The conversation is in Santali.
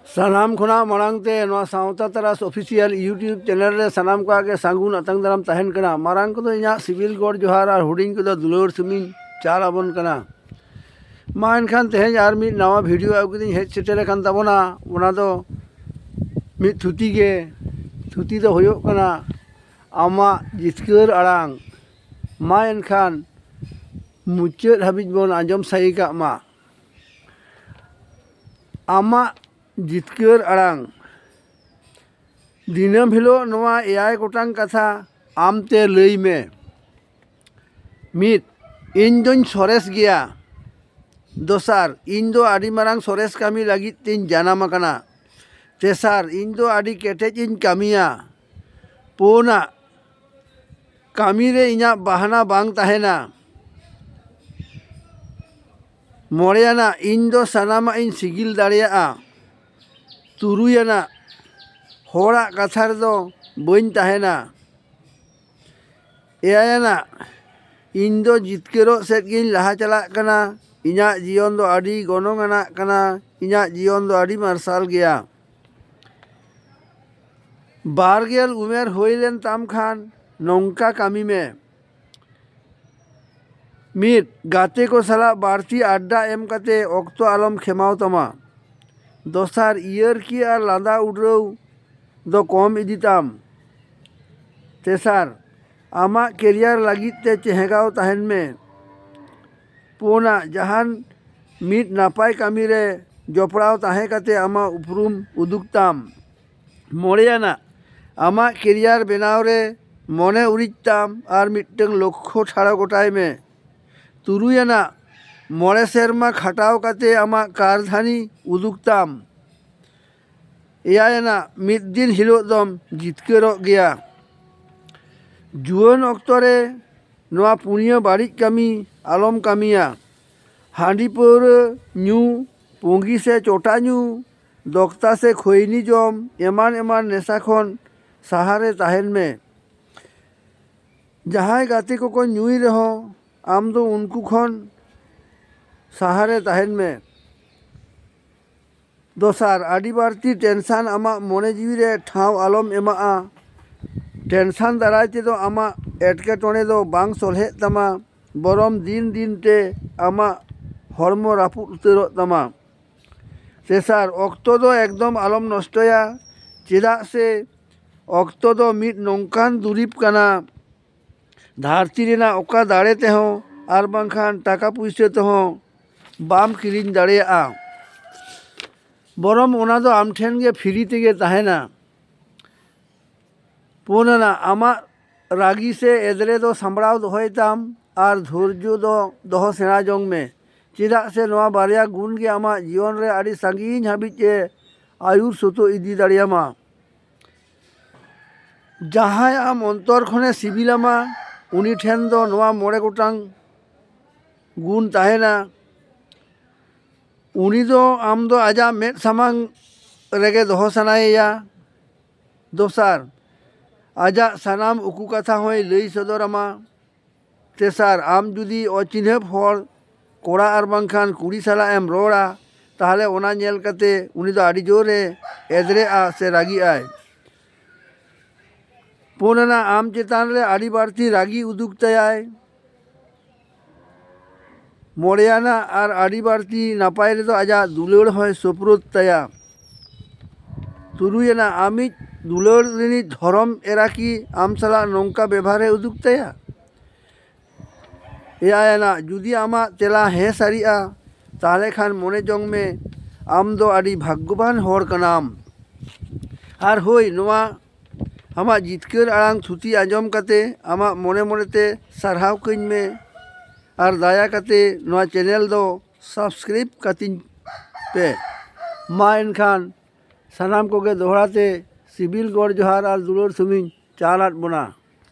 सानाम खुना मांगते सावता तरास ऑफिशियल यूट्यूब चैनल रे सानाम को आगे सांगुन अतंग दाराम तहन कना मारांग को इना सिविल गॉड जोहार और हुडिंग को दुलौर सुमिन चाल आबन कना मा एनखान तेहेज आर मिद नवा वीडियो आगुदिन हेज सेटेल कान ताबोना ओना दो मिद थुती गे थुती दो होयो कना आमा जितकर आड़ांग मा एनखान मुचाद हाबिज बन आंजम साई का मा आमा जितकर आड़ांग दिनम हिलो नवा एआई गोटांग कथा आमते लई में मिद इन दोन सरेस गया दोसार इन दो आदि मारांग सरेस कामी लगी तीन जानाम कना तेसार इन दो आदि केटेज इन कामिया पोना कामी रे इना बहाना बांग तहेना मोड़ेयाना इन दो सनामा इन सिगिल दाड़िया तुरुयाना होड़ा कथा दो बइन तहेना एयाना इन दो जितकेरो सेट गिन लहा चला कना इना जीवन दो आदि गनोंगाना कना इना जीवन दो आदि मार्शल गया बारगेल उमेर होइलेन ताम खान नौका कामी में मिद गाते को सला बारती अड्डा एम कते ऑक्तो आलम खेमाव तमा दोसार इयर की आर लादा उड्रौ दो कम इदिताम तेसार आमा कैरियर लगी ते चेहगाव तहन में पोना जहान मिद नापाय कामी रे जपड़ाव तहे कते आमा उपरुम उदुगताम मोड़ेयाना आमा कैरियर बनाव रे मने उरिजताम आर मिदटंग लक्ष्य छाड़ा गोटाय में तुरुयाना मोड़े सेरमा खाटाव कते आमा कारधानी उदुगताम एयाना मिद दिन हिलो दम जितकेरो गया जुआन अक्तरे नवा पुनिया बाड़ी कामी आलम कामिया हांडी पर न्यू पुंगी से चोटा न्यू दक्ता से खोइनी जम एमान एमान नेशा खन सहारे तहन में जहां गाते को न्यूई रहो आम दो उनको खन सहारे तहन में दोसार आदि बारती टेंशन आमा मने जीवी रे ठाव आलम एमा टेंशन दाराय ते दो आमा एटकेटोने दो बांग सोलहे तमा बरम दिन दिन ते आमा हरमो रापुद उतरो तमा तेसार ऑक्तो दो एकदम आलम नष्टया चेदा से ऑक्तो दो मिद नौकान दुरीब कना धारती रेना ओका दाड़े ते हो आर बांखान टाका पुइसे ते हो बाम किरिन दाड़ेया बरम ओना दो आम ठेन गे फ्री तेगे तहेना पोना आमा रागी से एदरे दो सांभड़ाव दोहयताम आर धैर्य दो दोह सेना जंग में चेदा से नवा बारिया गुण गे आमा जीवन रे आड़ी सांगीन हाबिजे आयुर सोतो इदी दाड़ियामा जहां आम अंतर खने सिबिलामा उनी ठेन दो नवा मोड़े गोटांग गुण तहेना उनी दो आम दो आजा मेद सामांग रेगे दोह सनाया दोसार आजा सानाम उकू कथा होय लई सदरामा तेसार आम जुदी अचिन्हब हर कोड़ा आर बांखान कुड़ी साला एम रोड़ा ताहले ओना नेल कते उनी दो आड़ी जोरे एदरे आ से रागी आय पोना आम चेतान रे आड़ी बाड़ती रागी उदुगताय मोड़ेयाना आर आड़ी बाड़ती नापाय रे दो आजा दुलड़ होय सप्रोत तया तुरुयाना आमी दुलड़ रिनी धरम एराकी आम साला नौका व्यवहारे उदुगताया एयाना जुदी आमा तेला हे सारिया ताहले खान मने जंग में आम दो आड़ी भाग्यवान हर कनाम आर होय नवा आमा जितकर आड़ांग थुती आंजम कते आमा मने मनेते सारहाव कइं में आर दाया कते नवा चैनल दो सब्सक्राइब कतिन पे मा एनखान सानाम कोगे दोहराते सिबिल गौर जोहार आर दुलर सुमिन चालात बना।